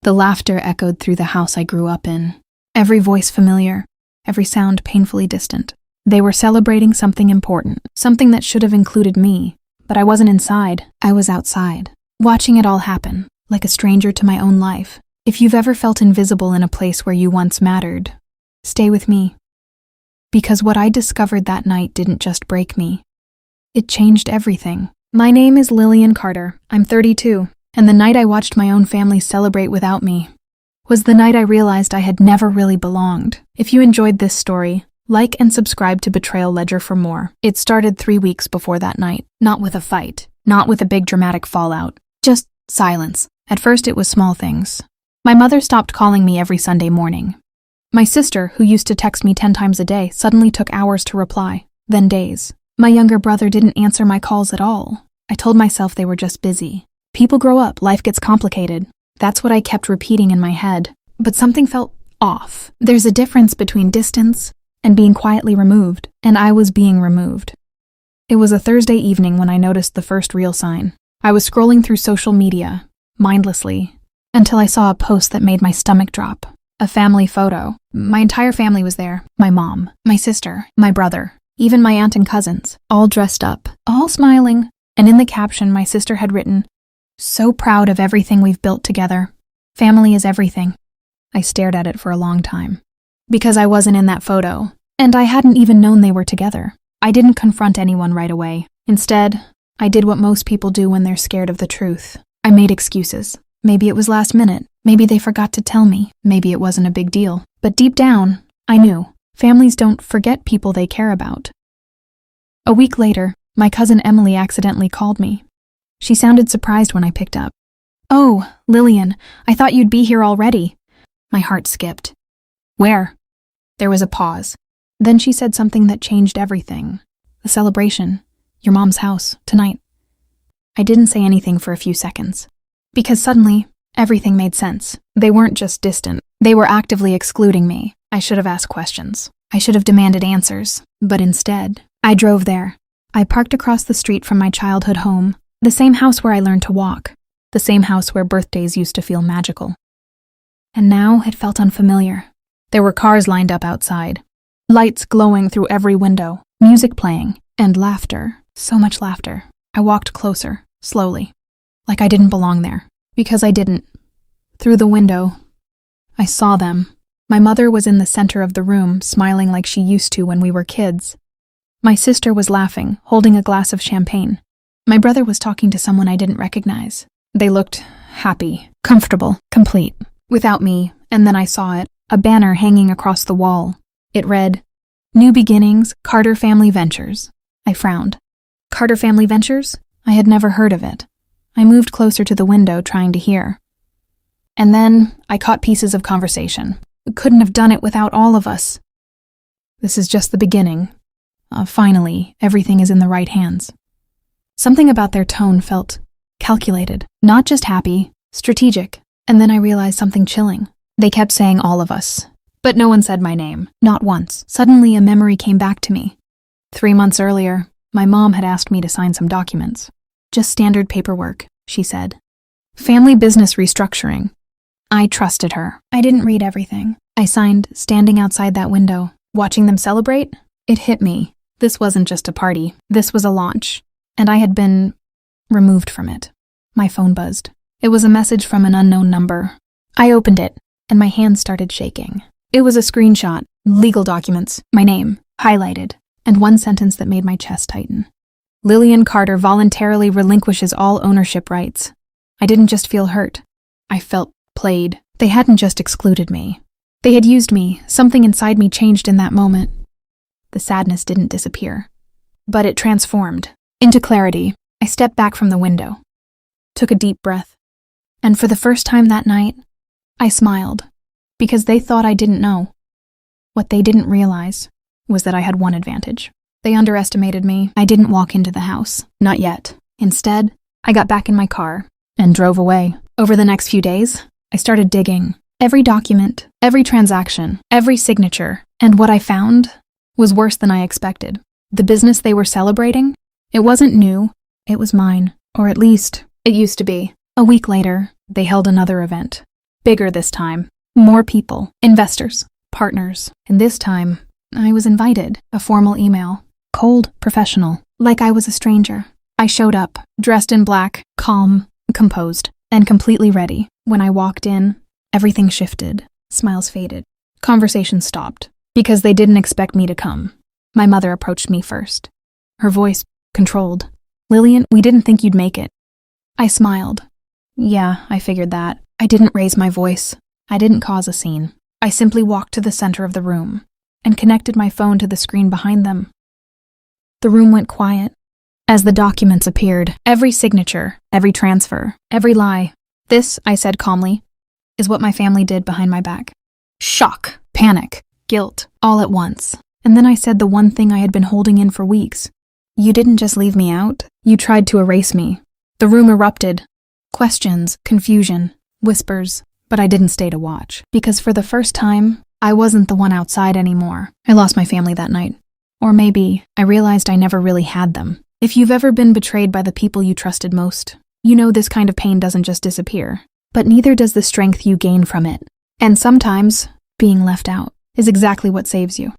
The laughter echoed through the house I grew up in. Every voice familiar, every sound painfully distant. They were celebrating something important, something that should have included me. But I wasn't inside, I was outside, watching it all happen, like a stranger to my own life. If you've ever felt invisible in a place where you once mattered, stay with me. Because what I discovered that night didn't just break me. It changed everything. My name is Lillian Carter. I'm 32, and the night I watched my own family celebrate without me was the night I realized I had never really belonged. If you enjoyed this story, like and subscribe to BetrayalLedger for more. It started 3 weeks before that night. Not with a fight, not with a big dramatic fallout, just silence. At first it was small things. My mother stopped calling me every Sunday morning. My sister, who used to text me 10 times a day, suddenly took hours to reply, then days. My younger brother didn't answer my calls at all. I told myself they were just busy. People grow up, life gets complicated. That's what I kept repeating in my head. But something felt off. There's a difference between distance and being quietly removed, and I was being removed. It was a Thursday evening when I noticed the first real sign. I was scrolling through social media, mindlessly, until I saw a post that made my stomach drop. A family photo. My entire family was there. My mom, my sister, my brother, even my aunt and cousins, all dressed up, all smiling. And in the caption, my sister had written, "So proud of everything we've built together. Family is everything." I stared at it for a long time. Because I wasn't in that photo, and I hadn't even known they were together. I didn't confront anyone right away. Instead, I did what most people do when they're scared of the truth. I made excuses. Maybe it was last minute. Maybe they forgot to tell me. Maybe it wasn't a big deal. But deep down, I knew. Families don't forget people they care about. A week later, my cousin Emily accidentally called me. She sounded surprised when I picked up. "Oh, Lillian, I thought you'd be here already." My heart skipped. "Where?" There was a pause. Then she said something that changed everything. "The celebration. Your mom's house, tonight." I didn't say anything for a few seconds. Because suddenly, everything made sense. They weren't just distant. They were actively excluding me. I should have asked questions. I should have demanded answers. But instead, I drove there. I parked across the street from my childhood home, the same house where I learned to walk, the same house where birthdays used to feel magical. And now it felt unfamiliar. There were cars lined up outside, lights glowing through every window, music playing, and laughter, so much laughter. I walked closer, slowly, like I didn't belong there. Because I didn't. Through the window, I saw them. My mother was in the center of the room, smiling like she used to when we were kids. My sister was laughing, holding a glass of champagne. My brother was talking to someone I didn't recognize. They looked happy, comfortable, complete. Without me, and then I saw it, a banner hanging across the wall. It read, "New Beginnings, Carter Family Ventures." I frowned. Carter Family Ventures? I had never heard of it. I moved closer to the window, trying to hear. And then I caught pieces of conversation. We couldn't have done it without all of us. This is just the beginning. Finally, everything is in the right hands. Something about their tone felt calculated, not just happy, strategic. And then I realized something chilling. They kept saying all of us. But no one said my name, not once. Suddenly a memory came back to me. 3 months earlier, my mom had asked me to sign some documents. Just standard paperwork, she said. Family business restructuring. I trusted her. I didn't read everything. I signed, standing outside that window. Watching them celebrate, it hit me. This wasn't just a party. This was a launch. And I had been removed from it. My phone buzzed. It was a message from an unknown number. I opened it, and my hands started shaking. It was a screenshot, legal documents, my name, highlighted, and one sentence that made my chest tighten. Lillian Carter voluntarily relinquishes all ownership rights. I didn't just feel hurt. I felt played. They hadn't just excluded me. They had used me. Something inside me changed in that moment. The sadness didn't disappear, but it transformed into clarity. I stepped back from the window, took a deep breath, and for the first time that night, I smiled, because they thought I didn't know. What they didn't realize was that I had one advantage. They underestimated me. I didn't walk into the house. Not yet. Instead, I got back in my car and drove away. Over the next few days, I started digging. Every document, every transaction, every signature, and what I found was worse than I expected. The business they were celebrating, it wasn't new, it was mine. Or at least, it used to be. A week later, they held another event. Bigger this time. More people, investors, partners. And this time, I was invited. A formal email. Cold, professional, like I was a stranger. I showed up, dressed in black, calm, composed, and completely ready. When I walked in, everything shifted. Smiles faded. Conversation stopped, because they didn't expect me to come. My mother approached me first. Her voice, controlled. "Lillian, we didn't think you'd make it." I smiled. Yeah, I figured that. I didn't raise my voice. I didn't cause a scene. I simply walked to the center of the room and connected my phone to the screen behind them. The room went quiet. As the documents appeared, every signature, every transfer, every lie. "This," I said calmly, "is what my family did behind my back." Shock, panic, guilt, all at once. And then I said the one thing I had been holding in for weeks. "You didn't just leave me out, you tried to erase me." The room erupted. Questions, confusion, whispers, but I didn't stay to watch. Because for the first time, I wasn't the one outside anymore. I lost my family that night. Or maybe I realized I never really had them. If you've ever been betrayed by the people you trusted most, you know this kind of pain doesn't just disappear. But neither does the strength you gain from it. And sometimes, being left out is exactly what saves you.